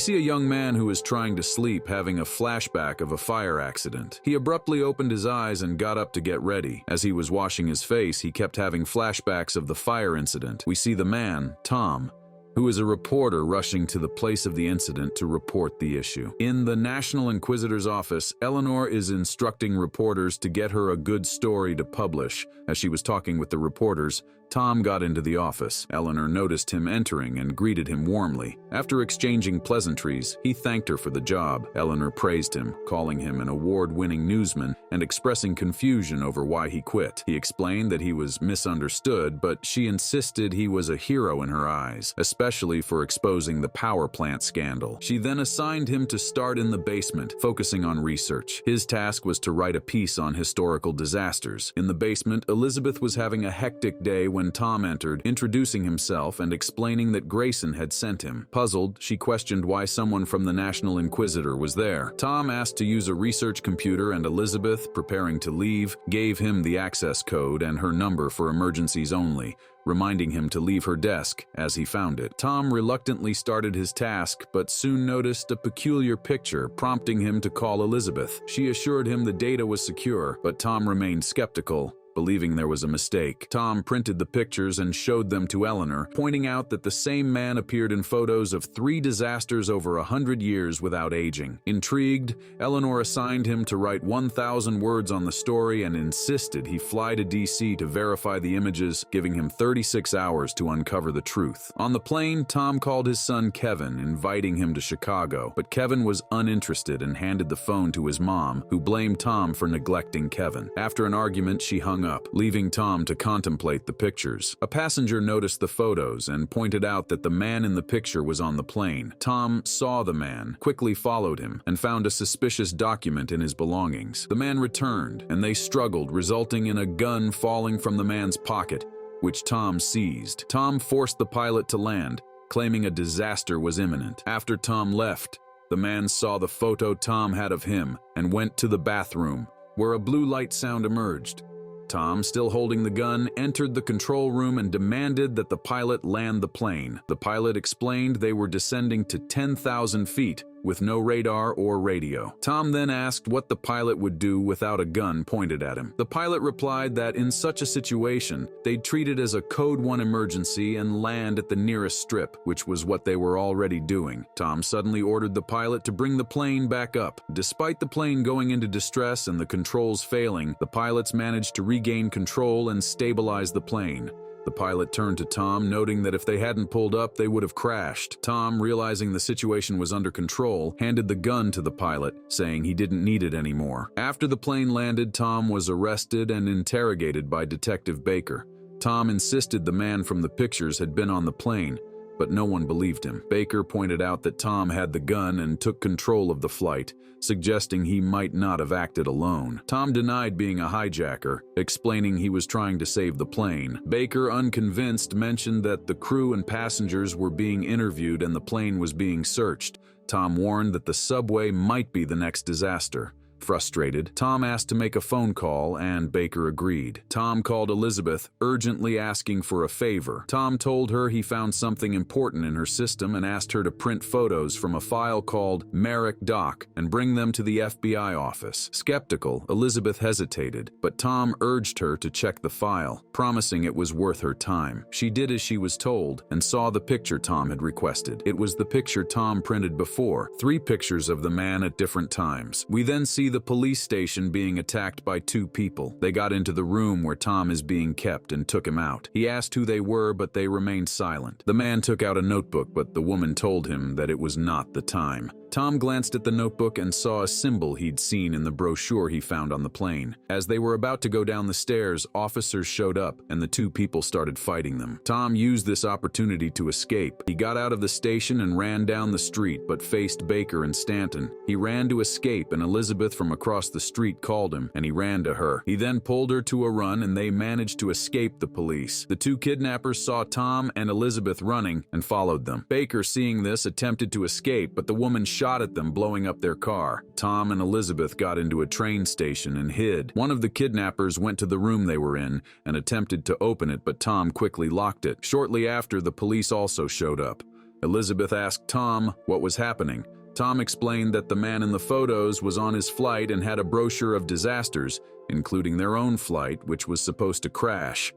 see a young man who is trying to sleep having a flashback of a fire accident. He abruptly opened his eyes and got up to get ready. As he was washing his face, he kept having flashbacks of the fire incident. We see the man, Tom, who is a reporter rushing to the place of the incident to report the issue. In the National Inquisitor's office, Eleanor is instructing reporters to get her a good story to publish. As she was talking with the reporters, Tom got into the office. Eleanor noticed him entering and greeted him warmly. After exchanging pleasantries, he thanked her for the job. Eleanor praised him, calling him an award-winning newsman and expressing confusion over why he quit. He explained that he was misunderstood, but she insisted he was a hero in her eyes, especially for exposing the power plant scandal. She then assigned him to start in the basement, focusing on research. His task was to write a piece on historical disasters. In the basement, Elizabeth was having a hectic day when Tom entered, introducing himself and explaining that Grayson had sent him. Puzzled, she questioned why someone from the National Inquisitor was there. Tom asked to use a research computer, and Elizabeth, preparing to leave, gave him the access code and her number for emergencies only, reminding him to leave her desk as he found it. Tom reluctantly started his task, but soon noticed a peculiar picture, prompting him to call Elizabeth. She assured him the data was secure, but Tom remained skeptical, believing there was a mistake. Tom printed the pictures and showed them to Eleanor, pointing out that the same man appeared in photos of 3 disasters over 100 years without aging. Intrigued, Eleanor assigned him to write 1,000 words on the story and insisted he fly to DC to verify the images, giving him 36 hours to uncover the truth. On the plane, Tom called his son Kevin, inviting him to Chicago, but Kevin was uninterested and handed the phone to his mom, who blamed Tom for neglecting Kevin. After an argument, she hung up, leaving Tom to contemplate the pictures. A passenger noticed the photos and pointed out that the man in the picture was on the plane. Tom saw the man, quickly followed him, and found a suspicious document in his belongings. The man returned, and they struggled, resulting in a gun falling from the man's pocket, which Tom seized. Tom forced the pilot to land, claiming a disaster was imminent. After Tom left, the man saw the photo Tom had of him and went to the bathroom, where a blue light sound emerged. Tom, still holding the gun, entered the control room and demanded that the pilot land the plane. The pilot explained they were descending to 10,000 feet with no radar or radio. Tom then asked what the pilot would do without a gun pointed at him. The pilot replied that in such a situation, they'd treat it as a Code 1 emergency and land at the nearest strip, which was what they were already doing. Tom suddenly ordered the pilot to bring the plane back up. Despite the plane going into distress and the controls failing, the pilots managed to regain control and stabilize the plane. The pilot turned to Tom, noting that if they hadn't pulled up, they would have crashed. Tom, realizing the situation was under control, handed the gun to the pilot, saying he didn't need it anymore. After the plane landed, Tom was arrested and interrogated by Detective Baker. Tom insisted the man from the pictures had been on the plane, but no one believed him. Baker pointed out that Tom had the gun and took control of the flight, suggesting he might not have acted alone. Tom denied being a hijacker, explaining he was trying to save the plane. Baker, unconvinced, mentioned that the crew and passengers were being interviewed and the plane was being searched. Tom warned that the subway might be the next disaster. Frustrated, Tom asked to make a phone call, and Baker agreed. Tom called Elizabeth, urgently asking for a favor. Tom told her he found something important in her system and asked her to print photos from a file called Merrick Doc and bring them to the FBI office. Skeptical, Elizabeth hesitated, but Tom urged her to check the file, promising it was worth her time. She did as she was told and saw the picture Tom had requested. It was the picture Tom printed before, 3 pictures of the man at different times. We then see the police station being attacked by 2 people. They got into the room where Tom is being kept and took him out. He asked who they were, but they remained silent. The man took out a notebook, but the woman told him that it was not the time. Tom glanced at the notebook and saw a symbol he'd seen in the brochure he found on the plane. As they were about to go down the stairs, officers showed up, and the 2 people started fighting them. Tom used this opportunity to escape. He got out of the station and ran down the street, but faced Baker and Stanton. He ran to escape, and Elizabeth from across the street called him, and he ran to her. He then pulled her to a run, and they managed to escape the police. The 2 kidnappers saw Tom and Elizabeth running and followed them. Baker, seeing this, attempted to escape, but the woman shot at them, blowing up their car. Tom and Elizabeth got into a train station and hid. One of the kidnappers went to the room they were in and attempted to open it, but Tom quickly locked it. Shortly after, the police also showed up. Elizabeth asked Tom what was happening. Tom explained that the man in the photos was on his flight and had a brochure of disasters, including their own flight, which was supposed to crash.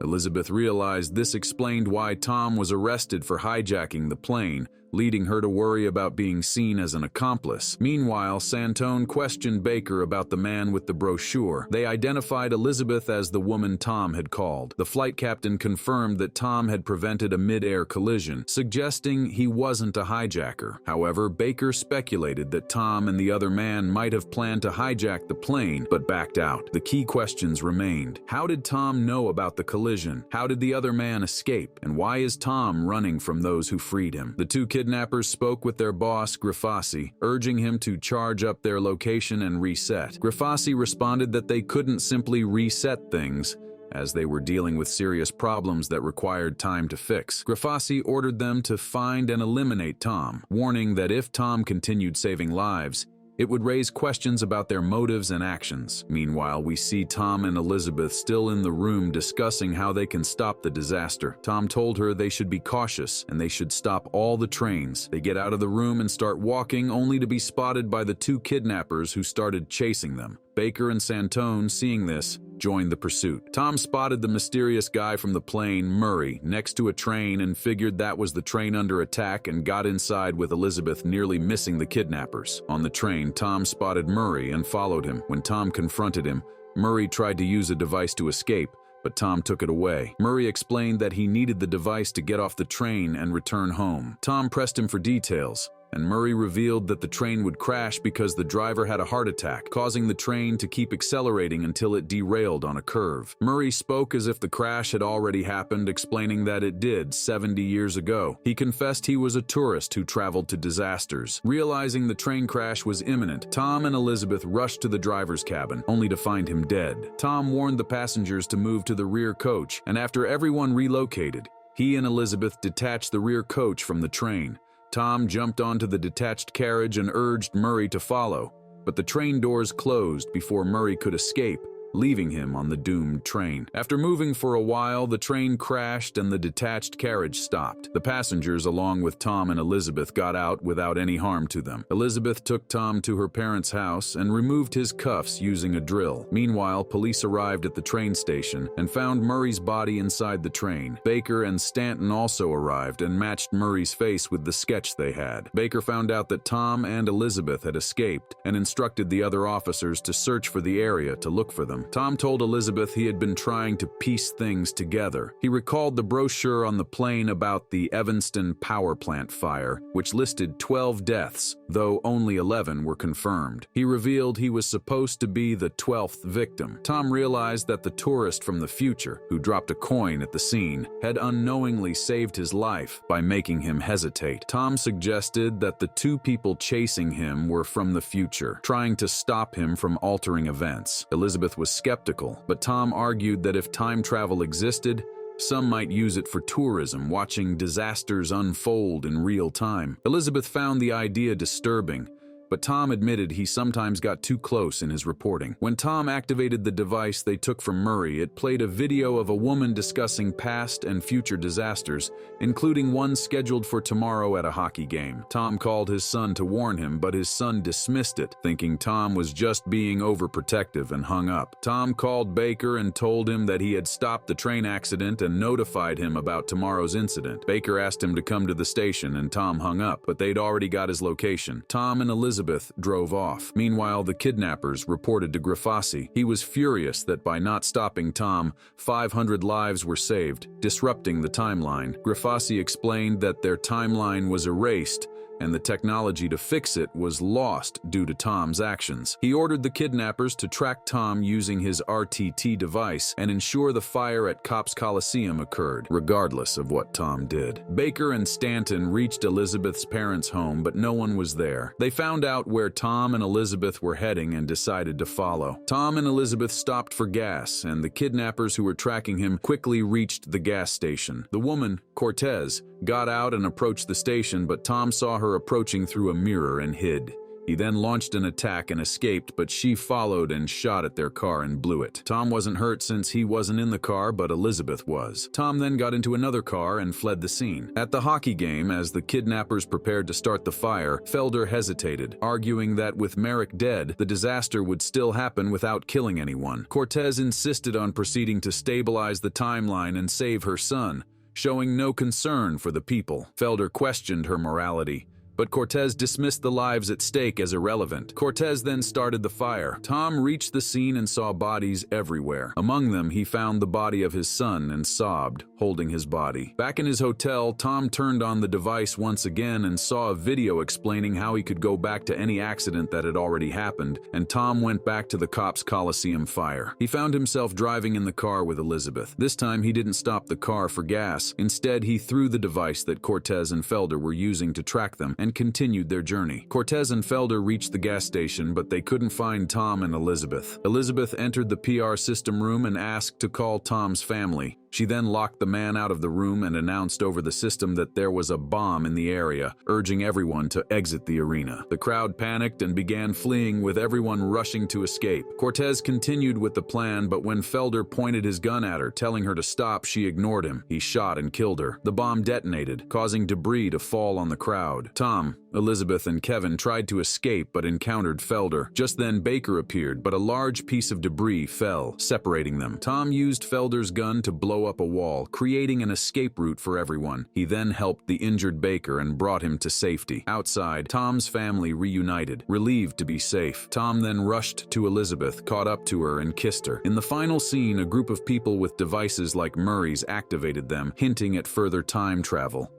Elizabeth realized this explained why Tom was arrested for hijacking the plane, leading her to worry about being seen as an accomplice. Meanwhile, Santone questioned Baker about the man with the brochure. They identified Elizabeth as the woman Tom had called. The flight captain confirmed that Tom had prevented a mid-air collision, suggesting he wasn't a hijacker. However, Baker speculated that Tom and the other man might have planned to hijack the plane, but backed out. The key questions remained. How did Tom know about the collision? How did the other man escape? And why is Tom running from those who freed him? The two kidnappers spoke with their boss, Grafassi, urging him to charge up their location and reset. Grafassi responded that they couldn't simply reset things, as they were dealing with serious problems that required time to fix. Grafassi ordered them to find and eliminate Tom, warning that if Tom continued saving lives, it would raise questions about their motives and actions. Meanwhile, we see Tom and Elizabeth still in the room discussing how they can stop the disaster. Tom told her they should be cautious and they should stop all the trains. They get out of the room and start walking, only to be spotted by the two kidnappers who started chasing them. Baker and Santone, seeing this, joined the pursuit. Tom spotted the mysterious guy from the plane, Murray, next to a train and figured that was the train under attack and got inside with Elizabeth, nearly missing the kidnappers. On the train, Tom spotted Murray and followed him. When Tom confronted him, Murray tried to use a device to escape, but Tom took it away. Murray explained that he needed the device to get off the train and return home. Tom pressed him for details, and Murray revealed that the train would crash because the driver had a heart attack, causing the train to keep accelerating until it derailed on a curve. Murray spoke as if the crash had already happened, explaining that it did 70 years ago. He confessed he was a tourist who traveled to disasters. Realizing the train crash was imminent, Tom and Elizabeth rushed to the driver's cabin, only to find him dead. Tom warned the passengers to move to the rear coach, and after everyone relocated, he and Elizabeth detached the rear coach from the train. Tom jumped onto the detached carriage and urged Murray to follow, but the train doors closed before Murray could escape, leaving him on the doomed train. After moving for a while, the train crashed and the detached carriage stopped. The passengers, along with Tom and Elizabeth, got out without any harm to them. Elizabeth took Tom to her parents' house and removed his cuffs using a drill. Meanwhile, police arrived at the train station and found Murray's body inside the train. Baker and Stanton also arrived and matched Murray's face with the sketch they had. Baker found out that Tom and Elizabeth had escaped and instructed the other officers to search for the area to look for them. Tom told Elizabeth he had been trying to piece things together. He recalled the brochure on the plane about the Evanston power plant fire, which listed 12 deaths, though only 11 were confirmed. He revealed he was supposed to be the 12th victim. Tom realized that the tourist from the future, who dropped a coin at the scene, had unknowingly saved his life by making him hesitate. Tom suggested that the two people chasing him were from the future, trying to stop him from altering events. Elizabeth was skeptical, but Tom argued that if time travel existed, some might use it for tourism, watching disasters unfold in real time. Elizabeth found the idea disturbing, but Tom admitted he sometimes got too close in his reporting. When Tom activated the device they took from Murray, it played a video of a woman discussing past and future disasters, including one scheduled for tomorrow at a hockey game. Tom called his son to warn him, but his son dismissed it, thinking Tom was just being overprotective, and hung up. Tom called Baker and told him that he had stopped the train accident and notified him about tomorrow's incident. Baker asked him to come to the station and Tom hung up, but they'd already got his location. Tom and Elizabeth drove off. Meanwhile, the kidnappers reported to Grafassi. He was furious that by not stopping Tom, 500 lives were saved, disrupting the timeline. Grafassi explained that their timeline was erased and the technology to fix it was lost due to Tom's actions. He ordered the kidnappers to track Tom using his RTT device and ensure the fire at Cops Coliseum occurred, regardless of what Tom did. Baker and Stanton reached Elizabeth's parents' home, but no one was there. They found out where Tom and Elizabeth were heading and decided to follow. Tom and Elizabeth stopped for gas, and the kidnappers who were tracking him quickly reached the gas station. The woman, Cortez, got out and approached the station, but Tom saw her approaching through a mirror and hid. He then launched an attack and escaped, but she followed and shot at their car and blew it. Tom wasn't hurt since he wasn't in the car, but Elizabeth was. Tom then got into another car and fled the scene. At the hockey game, as the kidnappers prepared to start the fire, Felder hesitated, arguing that with Merrick dead, the disaster would still happen without killing anyone. Cortez insisted on proceeding to stabilize the timeline and save her son, showing no concern for the people. Felder questioned her morality, but Cortez dismissed the lives at stake as irrelevant. Cortez then started the fire. Tom reached the scene and saw bodies everywhere. Among them, he found the body of his son and sobbed, holding his body. Back in his hotel, Tom turned on the device once again and saw a video explaining how he could go back to any accident that had already happened, and Tom went back to the cops' Coliseum fire. He found himself driving in the car with Elizabeth. This time, he didn't stop the car for gas. Instead, he threw the device that Cortez and Felder were using to track them and continued their journey. Cortez and Felder reached the gas station, but they couldn't find Tom and Elizabeth. Elizabeth entered the PR system room and asked to call Tom's family. She then locked the man out of the room and announced over the system that there was a bomb in the area, urging everyone to exit the arena. The crowd panicked and began fleeing, with everyone rushing to escape. Cortez continued with the plan, but when Felder pointed his gun at her, telling her to stop, she ignored him. He shot and killed her. The bomb detonated, causing debris to fall on the crowd. Tom, Elizabeth, and Kevin tried to escape but encountered Felder. Just then Baker appeared, but a large piece of debris fell, separating them. Tom used Felder's gun to blow up a wall, creating an escape route for everyone. He then helped the injured Baker and brought him to safety. Outside, Tom's family reunited, relieved to be safe. Tom then rushed to Elizabeth, caught up to her, and kissed her. In the final scene, a group of people with devices like Murray's activated them, hinting at further time travel.